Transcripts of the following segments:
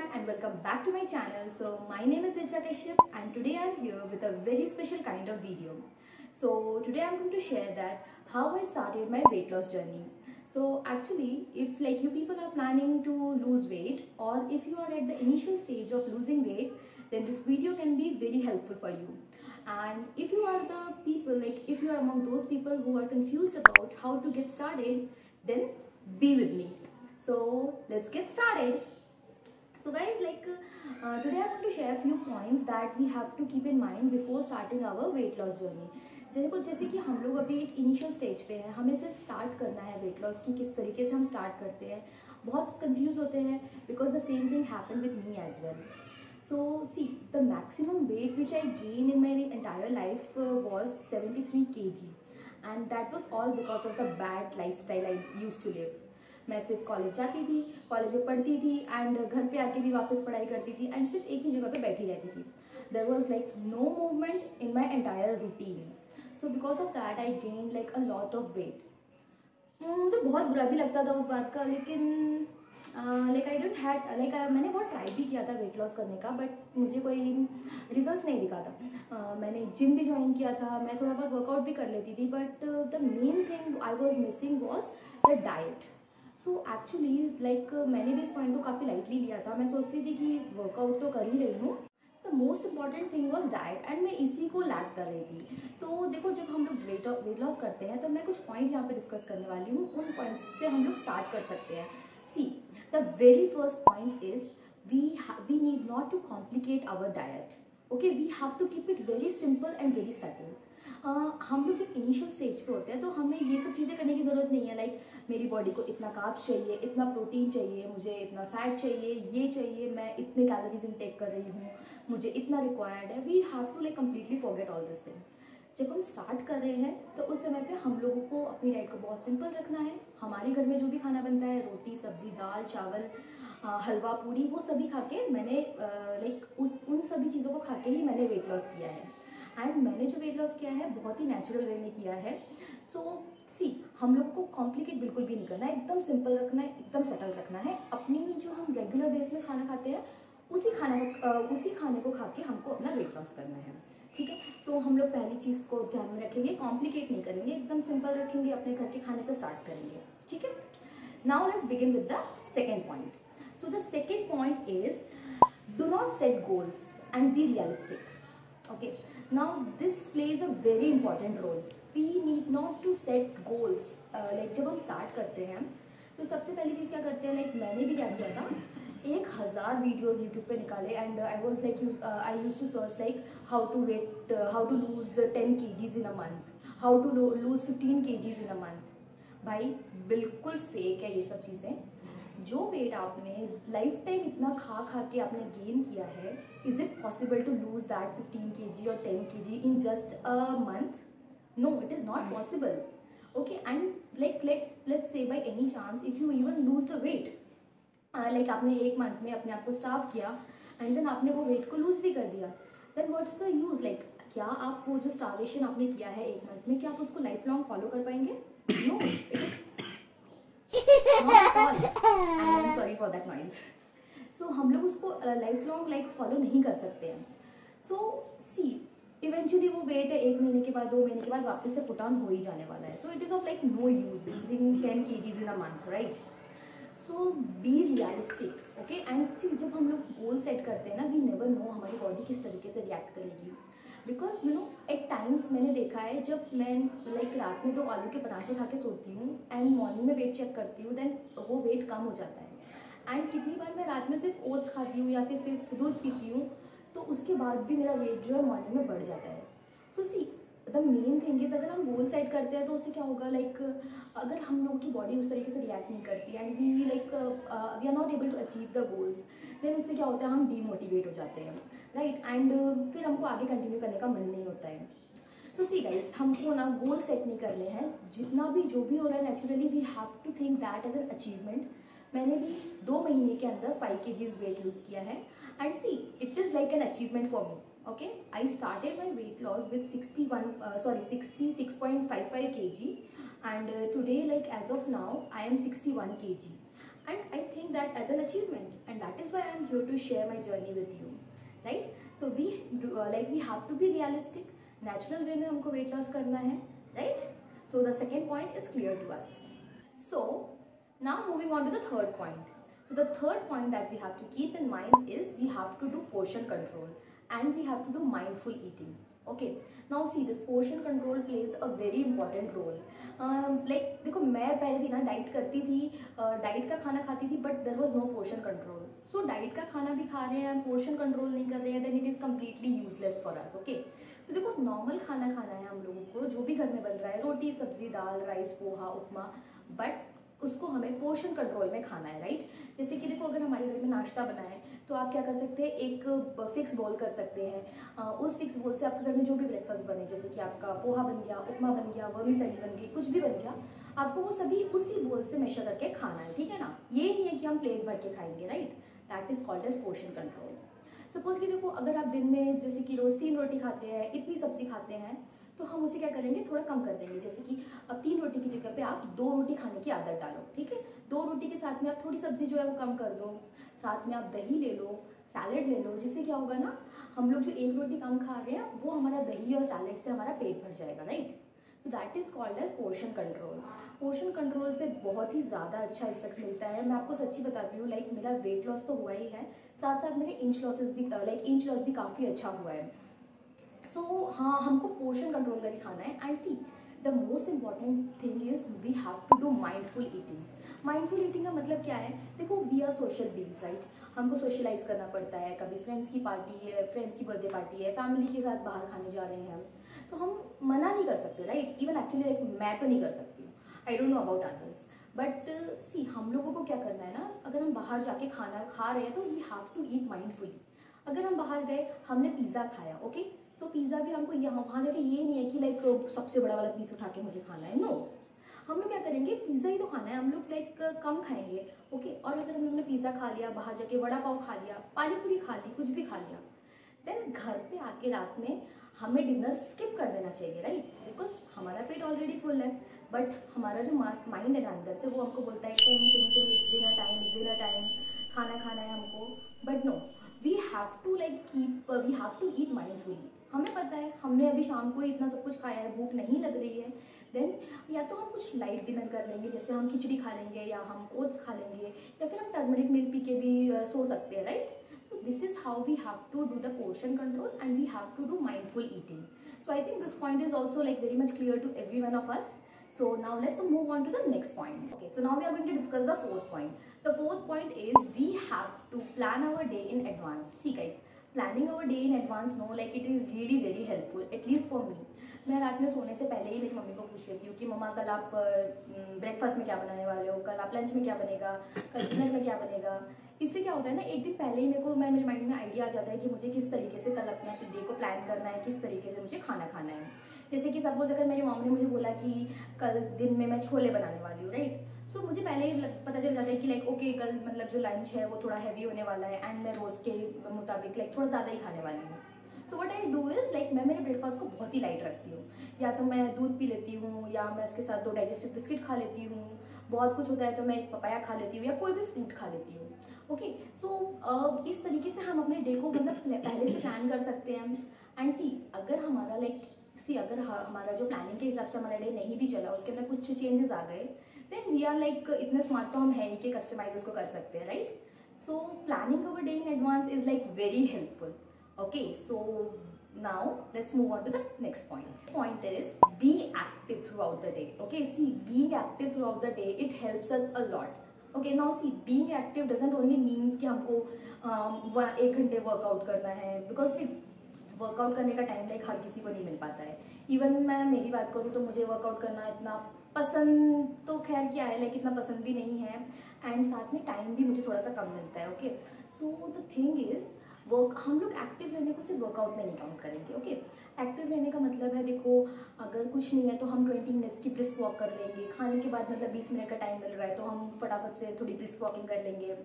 everyone and welcome back to my channel. So my name is Richa Kashyap and today I'm here with a very special kind of video. So today I'm going to share that how I started my weight loss journey. So actually if like you people are planning to lose weight or if you are at the initial stage of losing weight, then this video can be very helpful for you. And if you are the people, like if you are among those people who are confused about how to get started, then be with me. So let's get started. So guys, today I'm going to share a few points that we have to keep in mind before starting our weight loss journey. जैसे कि हम लोग अभी एक initial stage पे हैं, हमें सिर्फ स्टार्ट करना है वेट लॉस की, किस तरीके से हम स्टार्ट करते हैं. बहुत कंफ्यूज होते हैं because the same thing happen with me as well. So see, the maximum weight which I gained in my entire life was 73 kg, and that was all because of the bad lifestyle I used to live. मैं सिर्फ college जाती थी, college में पढ़ती थी and घर पे आके भी वापस पढ़ाई करती थी एंड सिर्फ एक ही जगह पे बैठी रहती थी. There was like no movement in my entire routine. So because of that I gain like a lot of weight. मुझे बहुत बुरा भी लगता था उस बात का, लेकिन आई डोंट हैड मैंने बहुत ट्राई भी किया था वेट लॉस करने का, बट मुझे कोई रिजल्ट्स नहीं दिखा था. मैंने जिम भी ज्वाइन किया था, मैं थोड़ा बहुत वर्कआउट भी कर लेती थी, but the main thing I was missing was the diet. So actually मैंने भी इस पॉइंट को काफ़ी लाइटली लिया था. मैं सोचती थी कि वर्कआउट तो कर ही रही हूँ, the most important thing was diet, and मैं इसी को लैक कर रही थी. तो देखो, जब हम लोग वेट लॉस करते हैं तो मैं कुछ पॉइंट यहाँ पे डिस्कस करने वाली हूँ. उन पॉइंट्स से हम लोग स्टार्ट कर सकते हैं. सी, the very first point is we need not to complicate our diet. Okay, we have to keep it very simple and very subtle. हम लोग जब इनिशियल स्टेज पे होते हैं तो हमें ये सब चीज़ें करने की ज़रूरत नहीं है. मेरी बॉडी को इतना कार्ब्स चाहिए, इतना प्रोटीन चाहिए, मुझे इतना फैट चाहिए, ये चाहिए, मैं इतने कैलोरीज इनटेक कर रही हूँ, मुझे इतना रिक्वायर्ड है. We have to completely forget all this thing. जब हम स्टार्ट कर रहे हैं तो उस समय पे हम लोगों को अपनी डाइट को बहुत सिंपल रखना है. हमारे घर में जो भी खाना बनता है, रोटी सब्जी दाल चावल हलवा पूरी, वो सभी खा के मैंने उन सभी चीज़ों को खा के ही मैंने वेट लॉस किया है. एंड मैंने जो वेट लॉस किया है बहुत ही नेचुरल वे में किया है. सो सी, हम लोग को कॉम्प्लिकेट बिल्कुल भी नहीं करना है, एकदम सिंपल रखना है, एकदम सेटल रखना है. अपनी जो हम रेगुलर बेस में खाना खाते हैं उसी खाने को खा के हमको अपना वेट लॉस करना है. ठीक है. सो हम लोग पहली चीज़ को ध्यान में रखेंगे, कॉम्प्लिकेट नहीं करेंगे, एकदम सिंपल रखेंगे, अपने घर के खाने से स्टार्ट करेंगे. ठीक है. Now let's begin with the second point. So the second point is do not set goals and be realistic. Okay, now this plays a very important role. We need not to set goals. जब हम start करते हैं तो सबसे पहली चीज़ क्या करते हैं, मैंने भी क्या किया था, 1000 वीडियोज़ यूट्यूब पे निकाले and I was I use to search how to lose 10 kgs in a month, how to lose 15 kgs in a month. भाई बिल्कुल फेक है ये सब चीज़ें. जो वेट आपने लाइफ टाइम इतना खा के आपने गेन किया है, is it possible to lose that 15 kg और 10 kg in just a month? No, it is not possible. Okay, and let's say by any chance if you even lose the weight, आपने एक month में अपने आप को starve किया and then आपने वो वेट को लूज भी कर दिया, देन व्हाट्स द यूज? क्या आप वो जो स्टार्वेशन आपने किया है एक मंथ में, क्या आप उसको लाइफ लॉन्ग फॉलो कर पाएंगे? No, it is not at all. I am sorry for that noise. So हम लोग उसको लाइफ लॉन्ग फॉलो नहीं कर सकते हैं. सो सी, इवेंचुअली वो वेट है 1 महीने के बाद 2 महीने के बाद वापस से पुट ऑन हो ही जाने वाला है. So it is of no use using 10 kgs in a month, right? So be realistic. Okay, and see, जब हम लोग गोल सेट करते हैं ना, वी नेवर नो हमारी बॉडी किस तरीके से रिएक्ट करेगी. बिकॉज एट टाइम्स मैंने देखा है, जब मैं रात में 2 आलू के पराठे खा के सोती हूँ एंड मॉर्निंग में वेट चेक करती हूँ, देन वो वेट कम हो जाता है. एंड कितनी बार मैं रात में सिर्फ ओट्स खाती हूँ या फिर सिर्फ दूध पीती हूँ, तो उसके बाद भी मेरा वेट जो है मॉर्निंग में बढ़ जाता है. सो सी, द मेन थिंग इज, अगर हम गोल सेट करते हैं तो उससे क्या होगा, अगर हम लोग की बॉडी उस तरीके से रिएक्ट नहीं करती and we are not able to achieve the goals, then उससे क्या होता है, हम डीमोटिवेट हो जाते हैं, राइट? एंड फिर हमको आगे कंटिन्यू करने का मन नहीं होता है. तो सी गाइज, हमको ना गोल सेट नहीं करने हैं. जितना भी जो भी हो रहा है, naturally we have to think that as an achievement. मैंने भी 2 महीने के अंदर 5 kgs वेट लूज किया है and see, it is like an achievement for me. Okay, I started my weight loss with 66.55 kg and today as of now I am 61 kg and I think that as an achievement, and that is why I am here to share my journey with you, right? So we do, we have to be realistic, natural way में हमको weight loss करना है, right? So the second point is clear to us. So now moving on to the third point. So the third point that we have to keep in mind is we have to do portion control and we have to do mindful eating. Okay, now see, this portion control plays a very important role. देखो, मैं पहले थी ना diet करती थी, diet का खाना खाती थी, but there was no portion control. So diet का खाना भी खा रहे हैं, पोर्शन कंट्रोल नहीं कर रहे हैं, then it is completely useless for us. Okay, तो देखो, नॉर्मल खाना खाना है हम लोगों को, जो भी घर में बन रहा है, रोटी सब्जी दाल राइस पोहा उपमा, बट उसको हमें पोर्शन कंट्रोल में खाना है, राइट? जैसे कि देखो, अगर हमारे घर में नाश्ता बना है तो आप क्या कर सकते हैं, एक फिक्स बोल कर सकते हैं. उस फिक्स बोल से आपके घर में जो भी ब्रेकफास्ट बने, जैसे कि आपका पोहा बन गया, उपमा बन गया, वर्मीसेली बन गई, कुछ भी बन गया, आपको वो सभी उसी बोल से मेजर करके खाना है, ठीक है ना? ये नहीं है कि हम प्लेट भर के खाएंगे, right? That is called as portion control. Suppose कि देखो, अगर आप दिन में जैसे कि रोज 3 रोटी खाते हैं, इतनी सब्जी खाते हैं, तो हम उसे क्या करेंगे, थोड़ा कम कर देंगे. जैसे कि अब 3 रोटी की जगह पे आप 2 रोटी खाने की आदत डालो, ठीक है? 2 रोटी के साथ में आप थोड़ी सब्जी जो है वो कम कर दो, साथ में आप दही ले लो, सैलेड ले लो, जिससे क्या होगा ना, हम लोग जो 1 रोटी कम खा रहे हैं वो हमारा दही और सैलेड से हमारा पेट भर जाएगा, राइट? तो that is called as portion control. Portion control से बहुत ही ज़्यादा अच्छा इफेक्ट मिलता है. मैं आपको सच्ची बताती हूँ, लाइक मेरा वेट लॉस तो हुआ ही है, साथ साथ मेरे इंच लॉस भी काफ़ी अच्छा हुआ है. सो हाँ, हमको पोर्शन कंट्रोल करके खाना है. And see, the most important thing is we have to do mindful eating. Mindful eating का मतलब क्या है? देखो, we are social beings, right? हमको सोशलाइज करना पड़ता है. कभी फ्रेंड्स की पार्टी है, फ्रेंड्स की बर्थडे पार्टी है, फैमिली के साथ बाहर खाने जा रहे हैं, तो हम मना नहीं कर सकते, राइट? इवन एक्चुअली लाइक मैं तो नहीं कर सकती हूँ, I don't know about others, but see, हम लोगों को क्या करना है ना, अगर हम बाहर जाके खाना खा रहे हैं तो we have to eat mindfully. अगर हम बाहर गए, हमने पिज़्ज़ा खाया, ओके, सो पिज़्ज़ा भी हमको यहाँ वहाँ जाके ये नहीं है कि लाइक सबसे बड़ा वाला पीस उठा के मुझे खाना है. नो, हम लोग क्या करेंगे, पिज़्ज़ा ही तो खाना है, हम लोग लाइक कम खाएंगे, ओके. और अगर हम लोग ने पिज़्ज़ा खा लिया, बाहर जाके वड़ा पाव खा लिया, पानी पूरी खा ली, कुछ भी खा लिया, देन घर पे आके रात में हमें डिनर स्किप कर देना चाहिए, राइट? बिकॉज हमारा पेट ऑलरेडी फुल है, बट हमारा जो माइंड है ना अंदर से, वो हमको बोलता है टिंग टिंग टिंग, इट्स डिनर टाइम, खाना खाना है हमको. But no, we have to we have to eat mindfully. हमें पता है हमने अभी शाम को इतना सब कुछ खाया है, भूख नहीं लग रही है, देन या तो हम कुछ लाइट डिनर कर लेंगे, जैसे हम खिचड़ी खा लेंगे, या हम ओट्स खा लेंगे, या फिर हम टर्मरिक मिल्क पी के भी सो सकते हैं, right? So this is how we have to do the portion control and we have to do mindful eating. So I think this point is also like very much clear to every one of us. So now let's move on to the next point. Okay, so now we are going to discuss the fourth point. The fourth point is we have to plan our day in advance. See guys, planning our day in advance, no, like it is really very helpful, at least for me. मैं रात में सोने से पहले ही मेरी mummy को पूछ लेती हूँ कि मम्मा कल आप ब्रेकफास्ट में क्या बनाने वाले हो, कल आप लंच में क्या बनेगा, कल डिनर में क्या बनेगा. इससे क्या होता है ना, एक दिन पहले ही मेरे माइंड में आइडिया आ जाता है कि मुझे किस तरीके से कल अपना डे को प्लान करना है, किस तरीके से मुझे खाना खाना है. जैसे कि सपोज अगर मेरी मम्मी ने मुझे बोला कि कल दिन में मैं छोले बनाने वाली हूँ, राइट? सो मुझे पहले ही पता चल जाता है कि लाइक ओके, कल मतलब जो लंच है वो थोड़ा हैवी होने वाला है, एंड मैं रोज़ के मुताबिक लाइक थोड़ा ज़्यादा ही खाने वाली हूँ. So what I do is like मैं मेरे ब्रेकफास्ट को बहुत ही लाइट रखती हूँ. या तो मैं दूध पी लेती हूँ, या मैं उसके साथ 2 डाइजेस्टिव बिस्किट खा लेती हूँ. बहुत कुछ होता है तो मैं एक पपाया खा लेती हूँ, या कोई भी फ्रूट खा लेती हूँ. ओके, सो इस तरीके से हम अपने डे को मतलब पहले से प्लान कर सकते हैं. एंड सी, अगर हमारा अगर हमारा जो प्लानिंग के हिसाब से हमारा डे नहीं भी चला, उसके अंदर कुछ चेंजेस आ गए, देन वी आर लाइक इतने स्मार्ट तो हम है ही कि कस्टमाइज उसको कर सकते हैं, right? So planning our day in advance is like very helpful. Okay, so now let's move on to the next point. Point is be active throughout the day. Okay, see, being active throughout the day, it helps us a lot. Okay, now see, being active doesn't only means कि हमको 1 घंटे workout करना है, because C workout करने का time like हर किसी को नहीं मिल पाता है. इवन मैं मेरी बात करूँ तो मुझे वर्कआउट करना इतना पसंद तो खैर क्या है, लाइक इतना पसंद भी नहीं है, एंड साथ में टाइम भी मुझे थोड़ा सा कम मिलता है. Okay, so the thing is हम लोग एक्टिव रहने को सिर्फ वर्कआउट में नहीं काउंट करेंगे. ओके, एक्टिव रहने का मतलब है, देखो अगर कुछ नहीं है तो हम 20 मिनट्स की ब्रिस्क वॉक कर लेंगे. खाने के बाद मतलब 20 मिनट का टाइम मिल रहा है तो हम फटाफट से थोड़ी ब्रिस्क वॉकिंग कर लेंगे.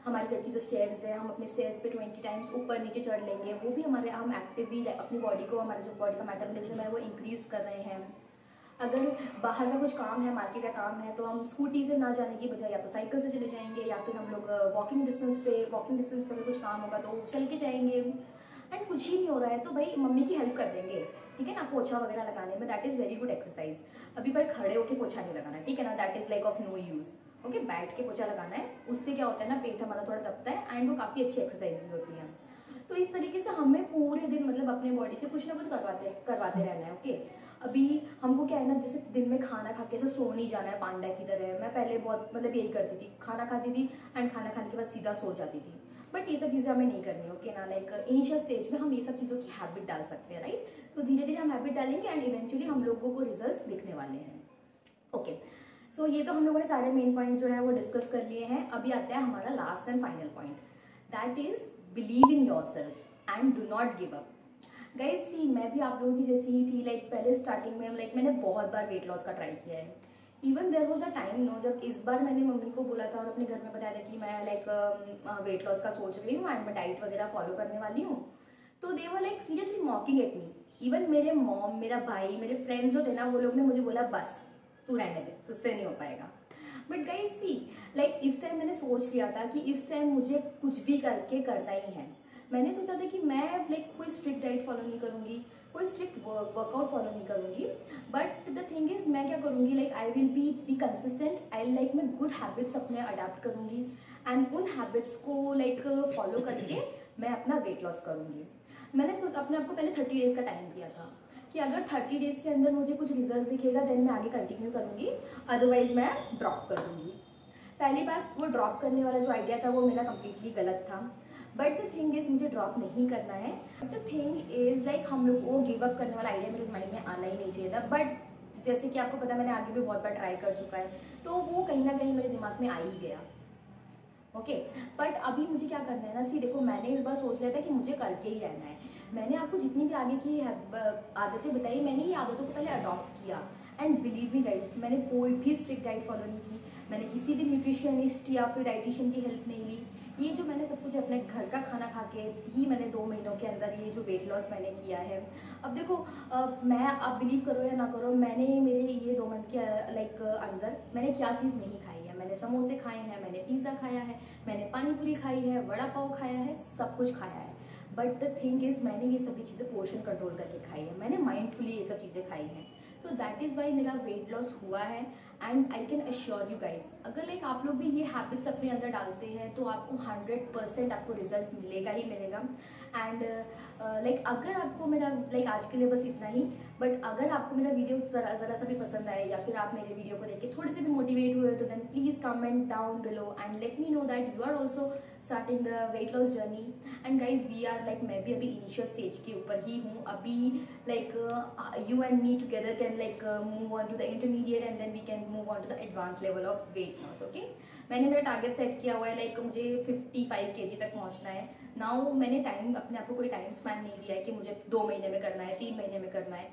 हमारे घर की जो स्टेयर्स है, हम अपने स्टेयर्स पे 20 टाइम्स ऊपर नीचे चढ़ लेंगे. वो भी हम एक्टिवली अपनी बॉडी को, हमारा जो बॉडी का मेटाबॉलिज्म है वो इंक्रीज कर रहे हैं. अगर बाहर का कुछ काम है, मार्केट का काम है, तो हम स्कूटी से ना जाने की बजाय या तो साइकिल से चले जाएंगे, या फिर हम लोग वॉकिंग डिस्टेंस पे कुछ काम होगा तो चल के जाएंगे। एंड कुछ ही नहीं हो रहा है तो भाई मम्मी की हेल्प कर देंगे, ठीक है ना, पोछा वगैरह लगाने में। That is very good exercise. अभी पर खड़े होकर पोछा नहीं लगाना है, ठीक है ना, that is like of no use. Okay, बैठ के पोछा लगाना है, उससे क्या होता है ना, पेट हमारा थोड़ा दबता है एंड वो काफ़ी अच्छी एक्सरसाइज भी होती है। तो इस तरीके से हमें पूरे दिन मतलब अपने बॉडी से कुछ ना कुछ करवाते रहना है। ओके, अभी हमको क्या है ना, जैसे दिन में खाना खा के ऐसे सो नहीं जाना है पांडा की तरह। मैं पहले बहुत मतलब यही करती थी, खाना खाती थी एंड खाना खाने के बाद सीधा सो जाती थी। बट ये सब चीज़ें हमें नहीं करनी, ओके ना। लाइक इनिशियल स्टेज में हम ये सब चीज़ों की हैबिट डाल सकते हैं, राइट। तो धीरे धीरे हम हैबिट डालेंगे एंड इवेंचुअली हम लोगों को रिजल्ट दिखने वाले हैं। ओके, सो ये तो हम लोगों ने सारे मेन पॉइंट्स जो है वो डिस्कस कर लिए हैं। अभी आता है हमारा last and final point, that is believe in yourself and do not give up. Guys see, मैं भी आप लोगों की जैसी ही थी। लाइक पहले स्टार्टिंग में लाइक मैंने बहुत बार वेट लॉस का ट्राई किया है। Even there was a time no, जब इस बार मैंने मम्मी को बोला था और अपने घर में बताया था कि मैं लाइक वेट लॉस का सोच रही हूँ एंड मैं डाइट वगैरह फॉलो करने वाली हूँ, तो they were like seriously mocking at me. Even मेरे मॉम, मेरा भाई, मेरे फ्रेंड्स जो थे ना, वो लोग ने मुझे बोला बस तू रहने दे, तुझसे नहीं हो पाएगा। बट गाइज सी, लाइक इस टाइम मैंने सोच लिया था कि इस टाइम मुझे कुछ भी करके करना ही है। मैंने सोचा था कि मैं लाइक कोई स्ट्रिक्ट डाइट फॉलो नहीं करूँगी, कोई स्ट्रिक्ट वर्कआउट फॉलो नहीं करूँगी। बट द थिंग इज, मैं क्या करूँगी, like I will be consistent. I like मैं गुड हैबिट्स अपने अडाप्ट करूँगी एंड उन हैबिट्स को लाइक फॉलो करके मैं अपना वेट लॉस करूँगी। मैंने अपने आप को पहले 30 डेज का टाइम दिया था कि अगर 30 डेज के अंदर मुझे कुछ रिजल्ट दिखेगा देन मैं आगे कंटिन्यू करूँगी, अदरवाइज मैं ड्रॉप कर दूँगी। पहली बार वो ड्रॉप करने वाला जो आइडिया था वो मेरा कम्प्लीटली गलत था। बट द थिंग इज, मुझे ड्रॉप नहीं करना है। द थिंग इज लाइक हम लोग को गिव अप करने वाला आइडिया मेरे माइंड में आना ही नहीं चाहिए था। बट जैसे कि आपको पता है, मैंने आगे भी बहुत बार ट्राई कर चुका है, तो वो कहीं ना कहीं मेरे दिमाग में आ ही गया। ओके, बट अभी मुझे क्या करना है ना, सी देखो, मैंने इस बार सोच लिया था कि मुझे करके ही रहना है। मैंने आपको जितनी भी आगे की आदतें बताई, मैंने ये आदतों को पहले अडॉप्ट किया। एंड बिलीव मी गाइस, मैंने कोई भी स्ट्रिक्ट डाइट फॉलो नहीं की, मैंने किसी भी न्यूट्रिशनिस्ट या फिर डाइटिशियन की हेल्प नहीं ली। ये जो मैंने सब कुछ अपने घर का खाना खा के ही मैंने 2 महीनों के अंदर ये जो वेट लॉस मैंने किया है। अब देखो, मैं, आप बिलीव करो या ना करो, मैंने मेरे ये 2 मंथ के लाइक अंदर मैंने क्या चीज़ नहीं खाई है। मैंने समोसे खाए हैं, मैंने पिज़्ज़ा खाया है, मैंने पानी पूरी खाई है, वड़ा पाव खाया है, सब कुछ खाया है। बट द थिंग इज, मैंने ये सभी चीज़ें पोर्शन कंट्रोल करके खाई है, मैंने माइंडफुली ये सब चीज़ें खाई हैं। तो दैट इज़ वाई मेरा वेट लॉस हुआ है। And I can assure you guys, अगर लाइक आप लोग भी ये हैबिट्स अपने अंदर डालते हैं तो आपको 100% आपको रिजल्ट मिलेगा ही मिलेगा। एंड लाइक अगर आपको मेरा लाइक आज के लिए बस इतना ही, बट अगर आपको मेरा वीडियो ज़रा सा भी पसंद आए या फिर आप मेरे वीडियो को देख के थोड़े से भी मोटिवेट हुए, तो then please comment down below and let me know that you are also starting the weight loss journey. And guys we are like, मैं भी अभी इनिशियल स्टेज के ऊपर ही हूँ। अभी like you and me together can like move on to the intermediate and then we can move on to the advance level of weight loss. Okay, मैंने मेरा टारगेट सेट किया हुआ है, लाइक मुझे 55 kg तक पहुंचना है। नाउ मैंने टाइम, अपने आप को कोई टाइम स्पैन नहीं दिया है कि मुझे 2 महीने में करना है, 3 महीने में करना है।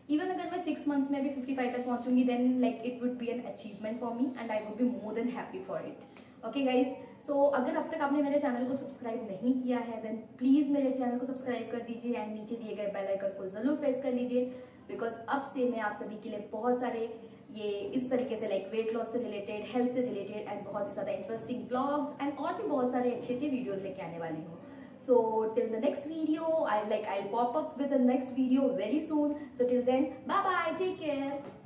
इवन अगर मैं 6 मंथ्स में भी 55 तक पहुंचूंगी, then like it would be an achievement for me and I would be more than happy for it. Okay guys, so अगर अब तक आपने मेरे चैनल को सब्सक्राइब नहीं किया है देन प्लीज़ मेरे चैनल को सब्सक्राइब कर दीजिए एंड नीचे दिए गए बेल आइकन को ज़रूर प्रेस कर लीजिए, बिकॉज अब से मैं आप सभी के लिए बहुत सारे ये इस तरीके से लाइक वेट लॉस से रिलेटेड, हेल्थ से रिलेटेड एंड बहुत ही ज़्यादा इंटरेस्टिंग ब्लॉग्स एंड और भी बहुत सारे अच्छे अच्छे वीडियोज़ लेके आने वाली हूँ। So till the next video, I'll pop up with the next video very soon. So till then, bye bye, take care.